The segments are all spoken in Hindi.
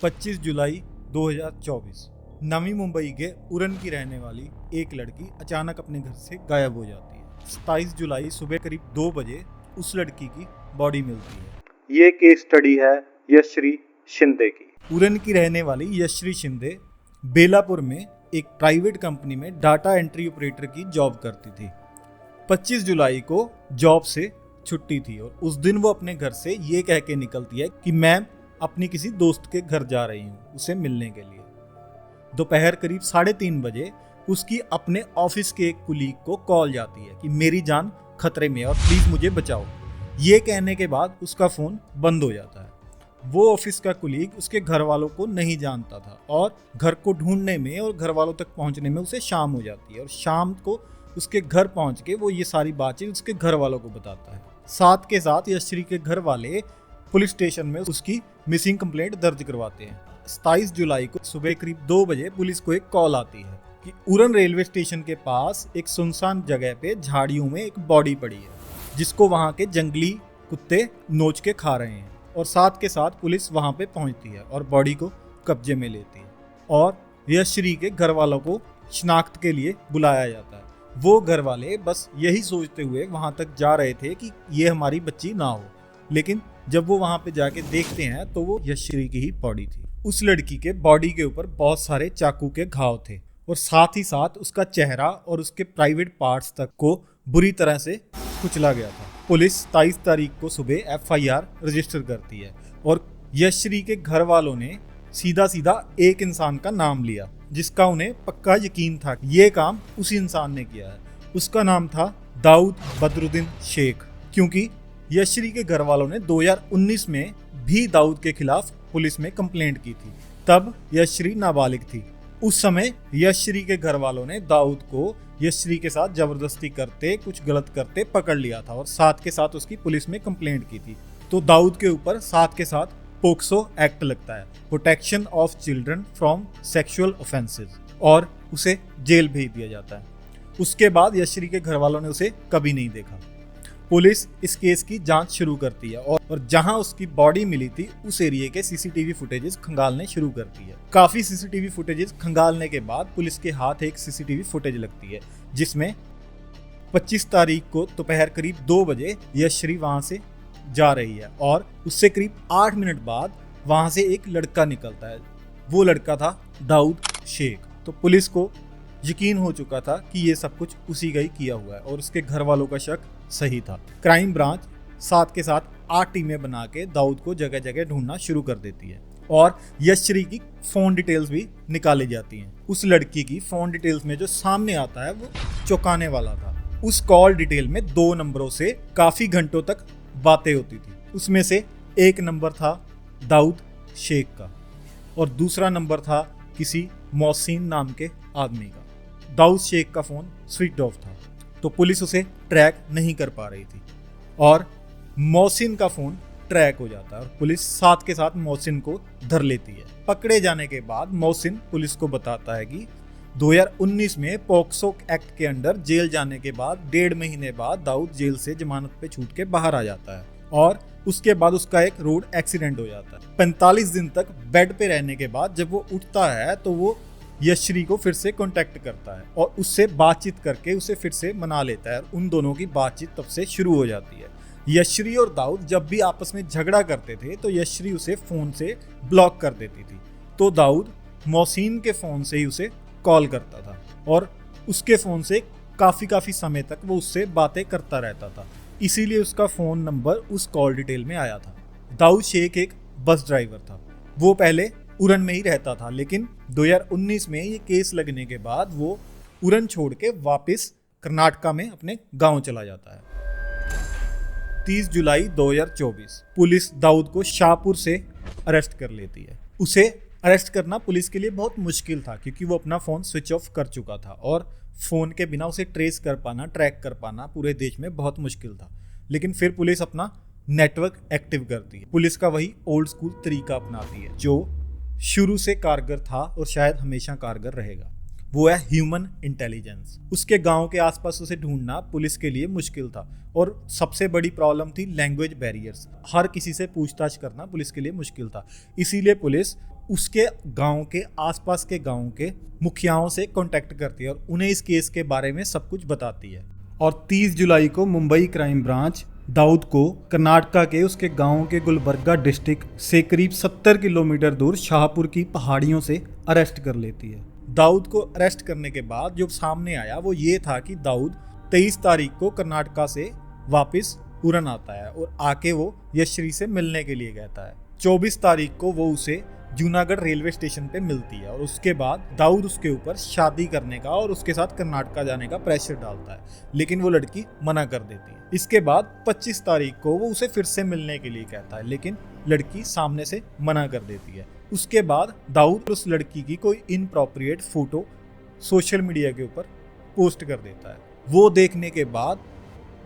25 जुलाई 2024 नवी मुंबई के उरन की रहने वाली एक लड़की अचानक अपने घर से गायब हो जाती है। 27 जुलाई सुबह करीब 2 बजे उस लड़की की बॉडी मिलती है। ये केस स्टडी है यशश्री शिंदे की। उरन की रहने वाली यशश्री शिंदे बेलापुर में एक प्राइवेट कंपनी में डाटा एंट्री ऑपरेटर की जॉब करती थी। 25 जुलाई को जॉब से छुट्टी थी और उस दिन वो अपने घर से ये कह के निकलती है कि मैं अपनी किसी दोस्त के घर जा रही हूँ उसे मिलने के लिए। दोपहर करीब 3:30 बजे उसकी अपने ऑफिस के एक कुलीग को कॉल जाती है कि मेरी जान खतरे में है और प्लीज मुझे बचाओ। ये कहने के बाद उसका फोन बंद हो जाता है। वो ऑफिस का कुलीग उसके घर वालों को नहीं जानता था और घर को ढूंढने में और घर वालों तक पहुंचने में उसे शाम हो जाती है और शाम को उसके घर पहुंच के वो ये सारी बातें उसके घर वालों को बताता है। साथ के साथ यशश्री के घर वाले पुलिस स्टेशन में उसकी मिसिंग कंप्लेंट दर्ज करवाते हैं। 27 जुलाई को सुबह करीब 2 बजे पुलिस को एक कॉल आती है कि उरन रेलवे स्टेशन के पास एक सुनसान जगह पे झाड़ियों में एक बॉडी पड़ी है जिसको वहां के जंगली कुत्ते नोच के खा रहे हैं। और साथ के साथ पुलिस वहां पे पहुंचती है और बॉडी को कब्जे में लेती है और यशश्री के घर वालों को शिनाख्त के लिए बुलाया जाता है। वो घर वाले बस यही सोचते हुए वहां तक जा रहे थे कि ये हमारी बच्ची ना हो, लेकिन जब वो वहां पे जाके देखते हैं तो वो यशश्री की ही बॉडी थी। उस लड़की के बॉडी के ऊपर बहुत सारे चाकू के घाव थे और साथ ही साथ उसका चेहरा और उसके प्राइवेट पार्ट्स तक को बुरी तरह से कुचला गया था। पुलिस 23 तारीख को सुबह FIR रजिस्टर करती है और यशश्री के घर वालों ने सीधा एक इंसान का नाम लिया जिसका उन्हें पक्का यकीन था कि ये काम उसी इंसान ने किया है। उसका नाम था दाऊद बदरुद्दीन शेख, क्योंकि यशश्री के घर वालों ने 2019 में भी दाऊद के खिलाफ पुलिस में कंप्लेंट की थी। तब यशश्री नाबालिग थी। उस समय यशश्री के घर वालों ने दाऊद को यशश्री के साथ जबरदस्ती करते कुछ गलत करते पकड़ लिया था और साथ के साथ उसकी पुलिस में कंप्लेंट की थी। तो दाऊद के ऊपर साथ के साथ पोक्सो एक्ट लगता है, protection of children from sexual offences, और उसे जेल भेज दिया जाता है। उसके बाद यशश्री के घर वालों ने उसे कभी नहीं देखा। पुलिस इस केस की जांच शुरू करती है और जहां उसकी बॉडी मिली थी उस एरिया के CCTV फुटेजेस खंगालने शुरू करती है। काफी CCTV फुटेजेस खंगालने के बाद पुलिस के हाथ एक CCTV फुटेज लगती है जिसमें 25 तारीख को दोपहर करीब 2 बजे यशश्री वहां से जा रही है और उससे करीब 8 मिनट बाद वहां से एक लड़का निकलता है। वो लड़का था दाऊद शेख। तो पुलिस को यकीन हो चुका था कि ये सब कुछ उसी का ही किया हुआ है और उसके घर वालों का शक सही था। क्राइम ब्रांच साथ के साथ 8 टीमें बना के दाऊद को जगह जगह ढूंढना शुरू कर देती है और यशश्री की फोन डिटेल्स भी निकाली जाती हैं। उस लड़की की फोन डिटेल्स में जो सामने आता है वो चौंकाने वाला था। उस कॉल डिटेल में 2 नंबरों से काफी घंटों तक बातें होती थी। उसमें से एक नंबर था दाऊद शेख का और दूसरा नंबर था किसी मोहसिन नाम के आदमी का। दाऊद शेख का फोन स्विच ऑफ था तो पुलिस उसे ट्रैक नहीं कर पा रही थी और मोहसिन का फोन ट्रैक हो जाता है और पुलिस साथ के साथ मोहसिन को धर लेती है। पकड़े जाने के बाद मोहसिन पुलिस को बताता है कि 2019 में पोक्सो एक्ट के अंडर जेल जाने के बाद 1.5 महीने बाद दाऊद जेल से जमानत पे छूट के बाहर आ जाता है और उसके बाद उसका एक रोड एक्सीडेंट हो जाता है। 45 दिन तक बेड पे रहने के बाद जब वो उठता है तो वो यशश्री को फिर से कांटेक्ट करता है और उससे बातचीत करके उसे फिर से मना लेता है। उन दोनों की बातचीत तब से शुरू हो जाती है। यशश्री और दाऊद जब भी आपस में झगड़ा करते थे तो यशश्री उसे फोन से ब्लॉक कर देती थी तो दाऊद मोहसिन के फोन से ही उसे कॉल करता था और उसके फोन से काफी समय तक वो उससे बातें करता रहता था, इसीलिए उसका फोन नंबर उस कॉल डिटेल में आया था। दाऊद शेख एक बस ड्राइवर था। वो पहले उरन में ही रहता था लेकिन 2019 में ये केस लगने के बाद वो उरन छोड़ के वापस कर्नाटका में अपने गांव चला जाता है। 30 जुलाई 2024 पुलिस दाऊद को शाहपुर से अरेस्ट कर लेती है। उसे अरेस्ट करना पुलिस के लिए बहुत मुश्किल था क्योंकि वो अपना फ़ोन स्विच ऑफ कर चुका था और फ़ोन के बिना उसे ट्रेस कर पाना, ट्रैक कर पाना पूरे देश में बहुत मुश्किल था। लेकिन फिर पुलिस अपना नेटवर्क एक्टिव करती है। पुलिस का वही ओल्ड स्कूल तरीका अपनाती है जो शुरू से कारगर था और शायद हमेशा कारगर रहेगा। वो है ह्यूमन इंटेलिजेंस। उसके गांव के आसपास उसे ढूंढना पुलिस के लिए मुश्किल था और सबसे बड़ी प्रॉब्लम थी लैंग्वेज बैरियर्स। हर किसी से पूछताछ करना पुलिस के लिए मुश्किल था। इसीलिए पुलिस उसके गांव के आसपास के गांव के मुखियाओं से कांटेक्ट करती है और उन्हें इस केस के बारे में सब कुछ बताती है। और 30 जुलाई को मुंबई क्राइम ब्रांच दाऊद को कर्नाटका के उसके गांव के गुलबर्गा डिस्ट्रिक्ट से करीब 70 किलोमीटर दूर शाहपुर की पहाड़ियों से अरेस्ट कर लेती है। दाऊद को अरेस्ट करने के बाद जो सामने आया वो ये था कि दाऊद 23 तारीख को कर्नाटका से वापस उड़न आता है और आके वो यशश्री से मिलने के लिए कहता है। 24 तारीख को वो उसे जूनागढ़ रेलवे स्टेशन पे मिलती है और उसके बाद दाऊद उसके ऊपर शादी करने का और उसके साथ कर्नाटका जाने का प्रेशर डालता है, लेकिन वो लड़की मना कर देती है। इसके बाद 25 तारीख को वो उसे फिर से मिलने के लिए कहता है, लेकिन लड़की सामने से मना कर देती है। उसके बाद दाऊद उस लड़की की कोई इनअप्रोप्रिएट फोटो सोशल मीडिया के ऊपर पोस्ट कर देता है। वो देखने के बाद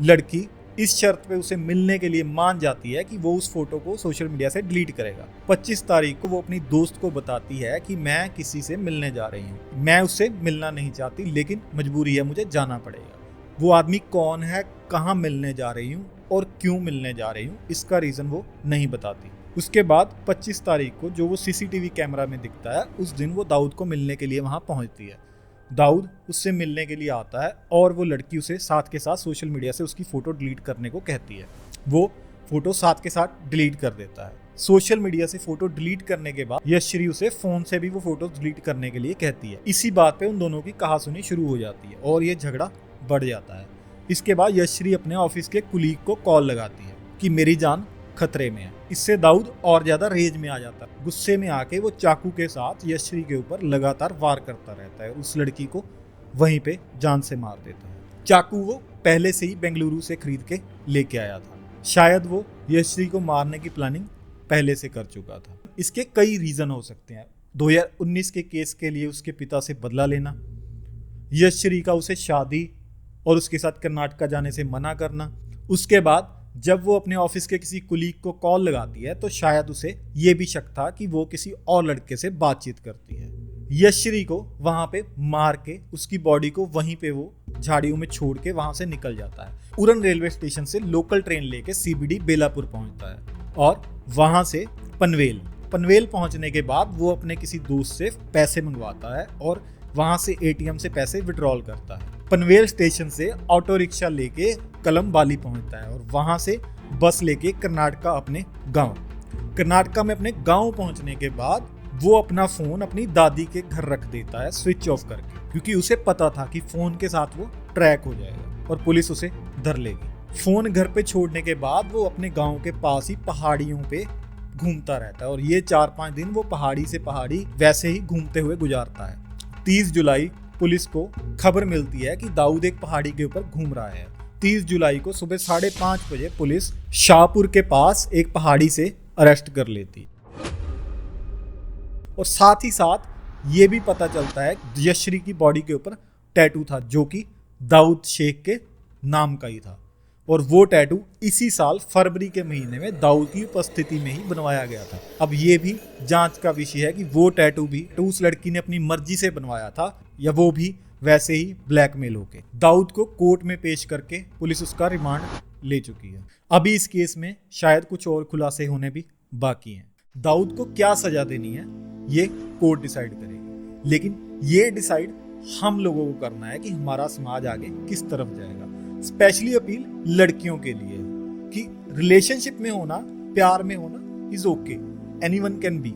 लड़की इस शर्त पे उसे मिलने के लिए मान जाती है कि वो उस फोटो को सोशल मीडिया से डिलीट करेगा। 25 तारीख को वो अपनी दोस्त को बताती है कि मैं किसी से मिलने जा रही हूँ, मैं उससे मिलना नहीं चाहती लेकिन मजबूरी है, मुझे जाना पड़ेगा। वो आदमी कौन है, कहाँ मिलने जा रही हूँ और क्यों मिलने जा रही हूँ, इसका रीज़न वो नहीं बताती। उसके बाद 25 तारीख को जो वो सीसीटीवी कैमरा में दिखता है, उस दिन वो दाऊद को मिलने के लिए वहाँ पहुँचती है। दाऊद उससे मिलने के लिए आता है और वो लड़की उसे साथ के साथ सोशल मीडिया से उसकी फ़ोटो डिलीट करने को कहती है। वो फ़ोटो साथ के साथ डिलीट कर देता है। सोशल मीडिया से फ़ोटो डिलीट करने के बाद यशश्री उसे फ़ोन से भी वो फ़ोटो डिलीट करने के लिए कहती है। इसी बात पे उन दोनों की कहासुनी शुरू हो जाती है और ये झगड़ा बढ़ जाता है। इसके बाद यशश्री अपने ऑफिस के कुलीग को कॉल लगाती है कि मेरी जान खतरे में है। इससे दाऊद और ज्यादा रेज में आ जाता है। गुस्से में आके वो चाकू के साथ यशश्री के ऊपर लगातार वार करता रहता है। उस लड़की को वहीं पे जान से मार देता है। चाकू वो पहले से ही बेंगलुरु से खरीद के लेके आया था। शायद वो यशश्री को मारने की प्लानिंग पहले से कर चुका था। इसके कई रीजन हो सकते हैं। 2019 के केस के लिए उसके पिता से बदला लेना, यशश्री का उसे शादी और उसके साथ कर्नाटका जाने से मना करना। उसके बाद जब वो अपने ऑफिस के किसी कुलीग को कॉल लगाती है तो शायद उसे ये भी शक था कि वो किसी और लड़के से बातचीत करती है। यशश्री को वहां पे मार के उसकी बॉडी को वहीं पे वो झाड़ियों में छोड़ के वहां से निकल जाता है। उड़न रेलवे स्टेशन से लोकल ट्रेन लेके सीबीडी बेलापुर पहुंचता है और वहां से पनवेल पहुंचने के बाद वो अपने किसी दोस्त से पैसे मंगवाता है और वहां से एटीएम से पैसे विड्रॉल करता है। पनवेल स्टेशन से ऑटो रिक्शा लेके कलमबाली पहुंचता है और वहां से बस लेके कर्नाटका अपने गांव। कर्नाटका में अपने गांव पहुंचने के बाद वो अपना फोन अपनी दादी के घर रख देता है स्विच ऑफ करके, क्योंकि उसे पता था कि फोन के साथ वो ट्रैक हो जाएगा और पुलिस उसे धर लेगी। फोन घर पे छोड़ने के बाद वो अपने गांव के पास ही पहाड़ियों पे घूमता रहता है और ये 4-5 दिन वो पहाड़ी से पहाड़ी वैसे ही घूमते हुए गुजारता है। 30 जुलाई पुलिस को खबर मिलती है कि दाऊद एक पहाड़ी के ऊपर घूम रहा है। 30 जुलाई को सुबह 5:30 बजे पुलिस शाहपुर के पास एक पहाड़ी से अरेस्ट कर लेती और साथ ही साथ ये भी पता चलता है यशश्री की बॉडी के ऊपर टैटू था जो कि दाऊद शेख के नाम का ही था और वो टैटू इसी साल फरवरी के महीने में दाऊद की उपस्थिति में ही बनवाया गया था। अब ये भी जांच का विषय है कि वो टैटू भी उस लड़की ने अपनी मर्जी से बनवाया था या वो भी वैसे ही ब्लैकमेल होके। दाऊद को कोर्ट में पेश करके पुलिस उसका रिमांड ले चुकी है। अभी इस केस में शायद कुछ और खुलासे होने भी बाकी हैं। दाऊद को क्या सजा देनी है ये कोर्ट डिसाइड करेगी, लेकिन ये डिसाइड हम लोगों को करना है कि हमारा समाज आगे किस तरफ जाएगा। स्पेशली अपील लड़कियों के लिए कि रिलेशनशिप में होना, प्यार में होना is okay, anyone can be,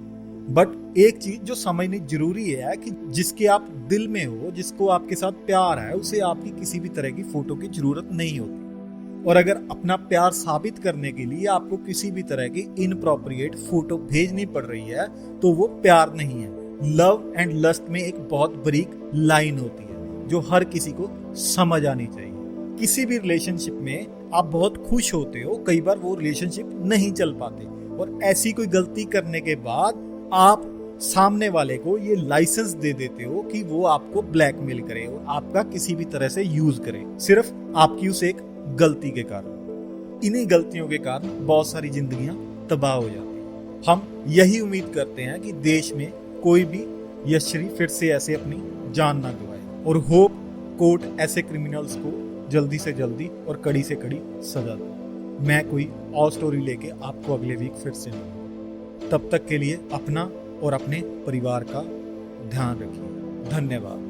but एक चीज जो समझनी जरूरी है कि जिसके आप दिल में हो, जिसको आपके साथ प्यार है, उसे आपकी किसी भी तरह की फोटो की जरूरत नहीं होती। और अगर अपना प्यार साबित करने के लिए आपको किसी भी तरह की इनअप्रोप्रिएट फोटो भेजनी पड़ रही है तो वो प्यार नहीं है। लव एंड लस्ट में एक बहुत बारीक लाइन होती है जो हर किसी को समझ आनी चाहिए। किसी भी रिलेशनशिप में आप बहुत खुश होते हो, कई बार वो रिलेशनशिप नहीं चल पाते और ऐसी कोई गलती करने के बाद आप सामने वाले को ये लाइसेंस दे देते हो कि वो आपको ब्लैकमेल करे और आपका किसी भी तरह से यूज करे, सिर्फ आपकी उस एक गलती के कारण। इन्हीं गलतियों के कारण बहुत सारी जिंदगियां तबाह हो जाती हैं। हम यही उम्मीद करते हैं कि देश में कोई भी यशश्री फिर से ऐसे अपनी जान ना गवाए और होप कोर्ट ऐसे क्रिमिनल्स को जल्दी से जल्दी और कड़ी से कड़ी सजा दे। मैं कोई और स्टोरी लेके आपको अगले वीक फिर से मिलूंगा। तब तक के लिए अपना और अपने परिवार का ध्यान रखिए। धन्यवाद।